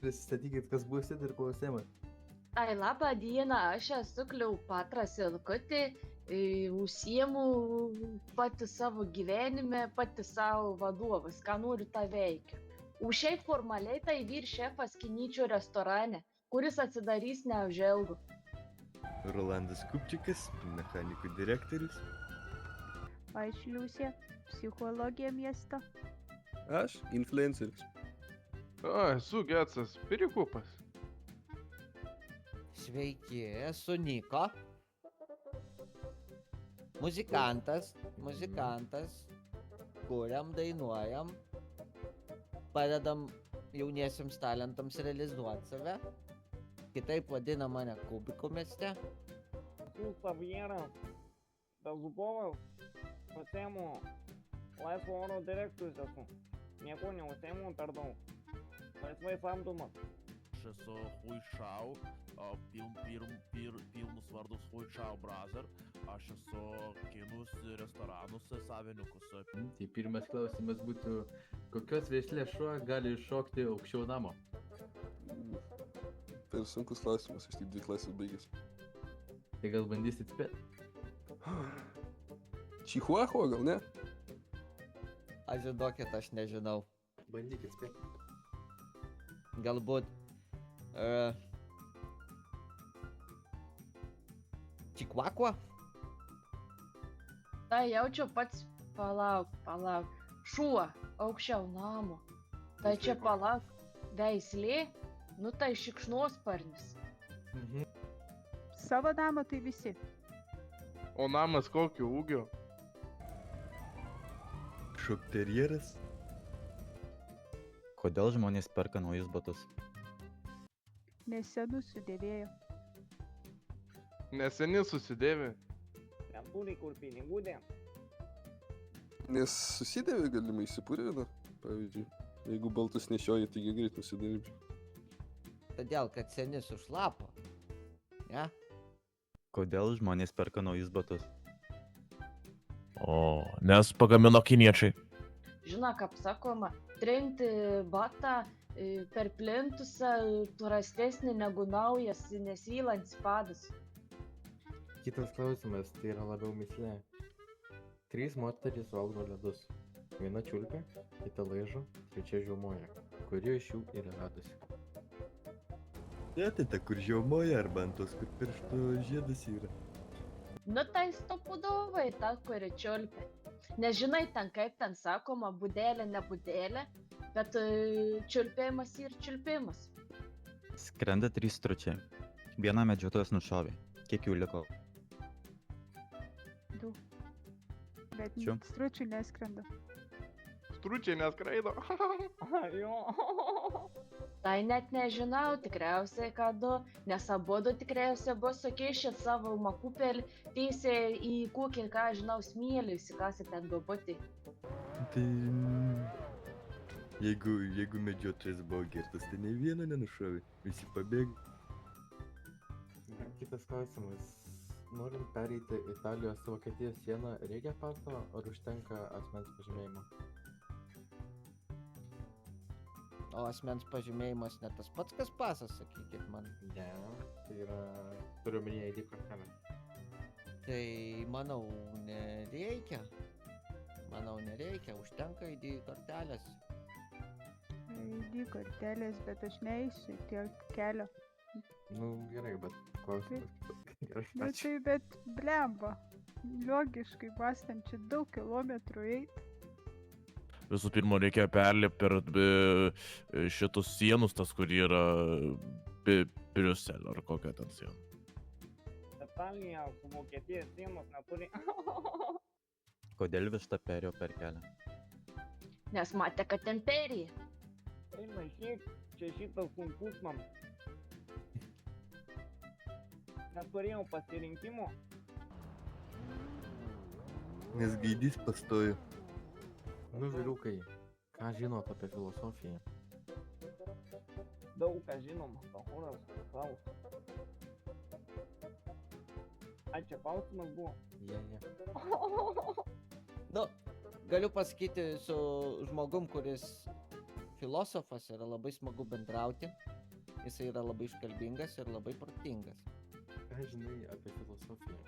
Prisistatykit, kas būsit ir kuo užsiimat. Ai, labą dieną, aš esu Kleopatra Silkutė, užsiemu pati savo gyvenime, pati savo vadovas, ką noriu, tą veikiu. O šiaip formaliai tai vyr šefas Kinyčio restorane, kuris atsidarys neužilgo. Rolandas Kupčikas, mechanikų direktorius. Aš Liusė, psichologija miesto. Aš influenceris. Esu Getsas, Pirikupas. Sveiki, esu Niko. Muzikantas. Kuriam, dainuojam. Padedam jauniesiams talentams realizuoti save. Kitaip vadina mane Kubiko mieste. Esu Savieras Bezubovas, užsiemu laisvo oro direktorius esu. Nieko neužsiemu per daug. Laisvai samdomas. Aš esu Huišau, pilnus vardus Huišau Brother. Aš esu kinus restoranus savininkus. Tai pirmas klausimas būtų, kokios veislės šuo gali iššokti aukščiau namo? Per sunkus klausimas, aš tik 2 klasės baigęs. Tai gal bandysit spėti? Čihuahua gal ne? Aš žinokit, aš nežinau. Bandykit spėti. Galbūt... Čikvakva? Tai jaučiu pats, palauk. Šuo aukščiau namo. Tai čia palauk, veislė, nu tai šikšnosparnis. Savo namą tai visi. O namas kokio ūgio? Šokterjeras. Kodėl žmonės perka naujus batus? Nes senus sudėvėjo. Neseni susidėvi. Neturi kur pinigų dėt. Nes susidėvi galimai įsipurvina. Pavyzdžiui, jeigu baltus nešioji, taigi greit nusidėvi. Todėl, kad seni sušlapo. Ne? Kodėl žmonės perka naujus batus? O, nes pagamino kiniečiai. Žinau, kaip sakoma, trinti batą per plintusą turastesnį negu naujas nesylantis padas. Kitas klausimas, tai yra labiau mislė. 3 moterys valgo ledus. Viena čiulpia, kita laižo, trečia žiaumoja. Kuri iš jų yra radusi? Ta, kur žiaumoja arba ant tos, kur piršto žiedas yra. Nu tai stopudovai ta, kuri čiulpia. Nežinai ten, kaip ten sakoma, budėlė, nebudėlė, bet čiulpėjimas ir čiulpėjimas. Skrenda 3 stručiai. Vieną medžiotojas nušovė. Kiek jų liko? 2. Bet Ačiū. stručių neskrenda. Stručiai neskraido. Jo. Tai net nežinau, tikriausiai, kad 2, nes abudu tikriausiai buvo sukeišę savo makupelį, teisė į kokį, ką žinau, smėlį įsikasė ten duobutį. Tai... Jeigu medžiotojas buvo girtas, tai nei vieno nenušovė. Visi pabėgo. Kitas klausimas. Norint pereiti Italijos su Vokietijos sieną, reikia paso ar užtenka asmens pažymėjimo? O asmens pažymėjimas ne tas pats, kas pasas, sakykit man. Ne, tai yra, turiu minėję ID kortelę. Tai manau, nereikia. Užtenka ID kortelės. ID kortelės, bet aš neįsiu tiek kelio. Nu gerai, bet klausimas kitas. Gerai, Nu ačiū. tai, bet blemba. Logiškai mąstant, čia daug kilometrų eit. Visų pirma, reikia perlipti per šitus sienus, tas, kur yra Briuselio ar kokia ten siena. Italija su Vokietijos sienos neturi. Kodėl višta perėjo per kelią? Nes matė, kad ten perėja. Eina šiek, čia šitas sunkus man. Neturėjau pasirinkimo. Nes gaidys pastojo. Nu vyrukai, ką žinot apie filosofiją? Daug ką žinom, Tahuras klaus. Ai, čia klausimas buvo. Nu, galiu pasakyti su žmogum, kuris filosofas yra labai smagu bendrauti. Jisai yra labai iškalbingas ir labai protingas. Ką žinai apie filosofiją?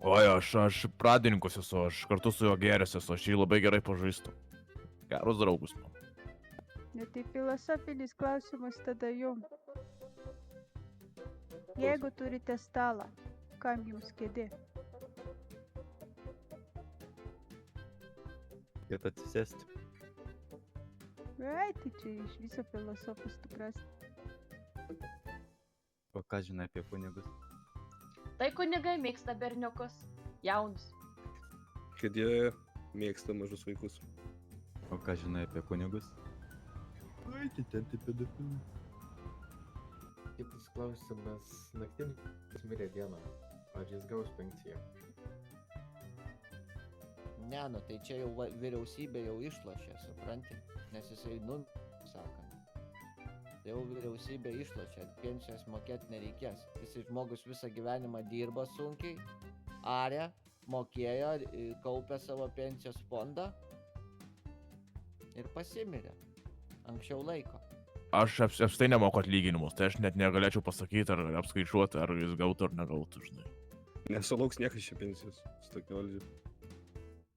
Oi, aš pradininkus esu, aš kartu su juo geras esu, aš jį labai gerai pažįstu. Geros draugus man. Net tai filosofinis klausimas tada jum. Jeigu turite stalą, kam jums kėdė? Kad atsisėsti. Ai, tai čia iš viso filosofas tikras. O ką žinai apie kunigus? Tai kunigai mėgsta berniukus, jaunus. Kad jie mėgsta mažus vaikus. O ką žinai apie kunigus? Oi, tai ten tai pedofilai. Kitas klausimas, naktinis mirė dieną. Ar jis gaus pensiją? Ne, nu tai čia jau vyriausybė jau išlošė, supranti? Nes jisai sakant. Tai jau vyriausybė išlošė, pensijos mokėti nereikės. Jisai žmogus visą gyvenimą dirba sunkiai, arė, mokėjo, kaupė savo pensijos fondą ir pasimirė. Anksčiau laiko. Aš apstai nemoku atlyginimus, tai aš net negalėčiau pasakyti ar apskaičiuoti, ar jis gautų ar negautų, žinai. Nesulauks niekas čia pensijos su tokia valdžia.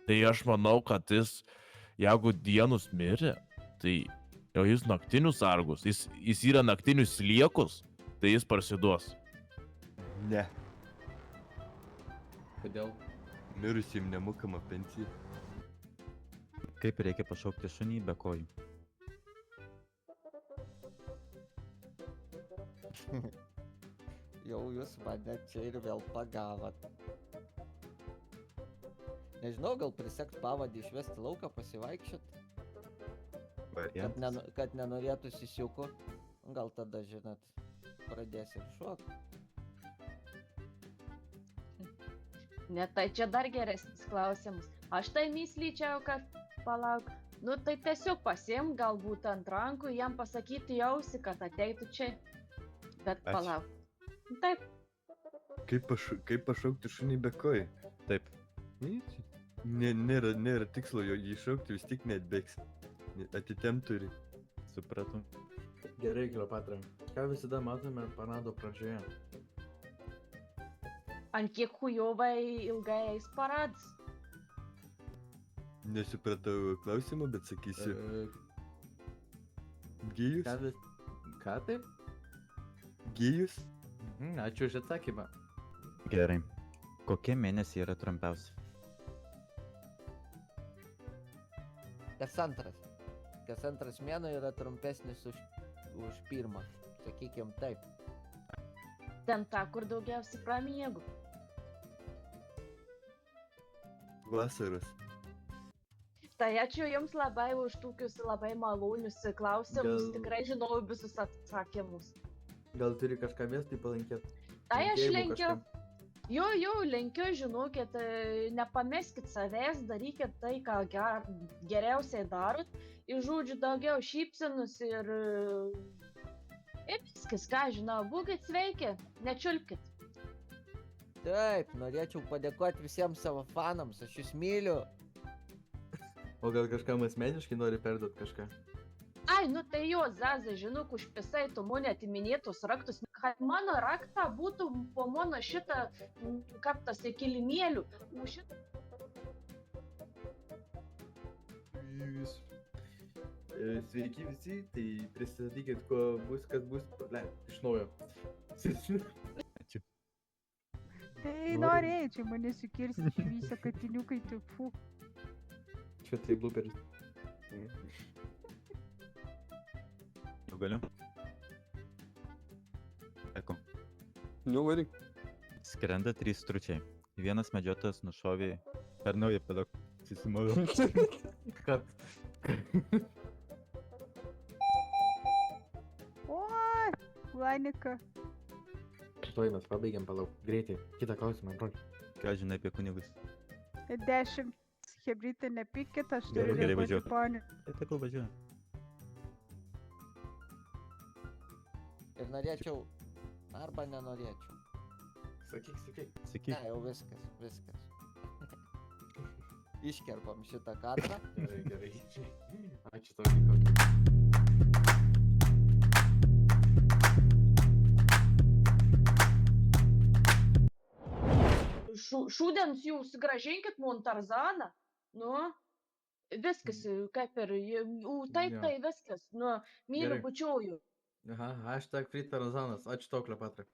Tai aš manau, kad jis, jeigu dienus mirė, tai jau jis naktinius sargus, jis yra naktinius sliekus, tai jis parsiduos. Ne, Kodėl? mirusiem nemokama pensija. Kaip reikia pašaukti šunį be kojų? Jau jūs mane čia ir vėl pagavot. Nežinau, gal prisekt pavadį išvesti lauką pasivaikščiot, Variantas. kad nenorėtų sisiuko. Gal tada, žinot, pradės ir šok. Ne, tai čia dar geresnis klausimas. Aš tai myslyčiau, kad palauk. Nu tai tiesiog pasiim galbūt ant rankų, jam pasakyti į ausį, kad ateitų čia. Bet Ačiū. palauk. Taip, Kaip pašaukti šunį be kojų? Taip. Nėra tikslo jo jį šaukti, vis tik neatbėgs. Atitem turi. Supratau. Gerai, Kleopatra. Ką visada matome parado pradžioje? ant kiek hujovai ilgai eis paradas. Nesupratau klausimą, bet sakysiu. Gėjus? Ką taip? Gėjus? Ačiū už atsakymą. Gerai. Kokie mėnesiai yra trumpiausi? Kas antras mėnuo yra trumpesnis už pirmą, sakykim taip. Ten ta, kur daugiausiai pramiegu. Vasaros. Tai ačiū Jums labai už tokius labai malonius klausimus, tikrai žinau visus atsakymus. Gal turi kažką miestui palinkėti? Tai aš lenkiu. Jo, lenkiu, žinokit, nepameskit savęs, darykit tai, ką geriausiai darot. Ir žodžiu, daugiau šypsenus ir viskas, ką žinau, būkit sveiki, nečiulpkit. Taip, norėčiau padėkoti visiems savo fanams, aš jūs myliu. O gal kažkam asmeniškai nori perduot kažką? Ai, nu tai jo, Zaza, žinok, užpisai tu mane atiminėtus raktus, kad mano raktą būtų po mano šitą, kaip tas kilimėlių. Sveiki visi, tai pristatykit, ko bus, kas bus, iš naujo. Tai norėčiau mane sukirsti iš viso katiniukai, tai fu. Čia tai blooperis. Jau galiu? Eko. Nu, varyk. Skrenda 3 stručiai. Vienas medžiotojas nušovė per naują pedak. Susimovė. Kad? Oi, Lanika. Tuoj mes pabaigiam, palauk. Greitai, kitą klausimą, broli. Ką žinai apie kunigus? 10 hebrytė nepykit, aš Gerai, turiu gerai, reaguoti važiuok. ponių. Tai tegul važiuoja. Ir norėčiau, arba nenorėčiau. Sakyk. Sakyk. Ne, jau viskas. Iškerpam šitą kadrą. Gerai. Ačiū. šūdienos jūs gražinkit man Tarzaną. Nu, viskas, kaip ir, taip, Jo. tai viskas. Nu, myliu, Gerai. bučiuoju. Aha, hashtag Free Tarzanas. Ačiū tau, Kleopatra.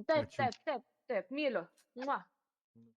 Taip, Ačiū. taip, taip, taip, myliu. Mua.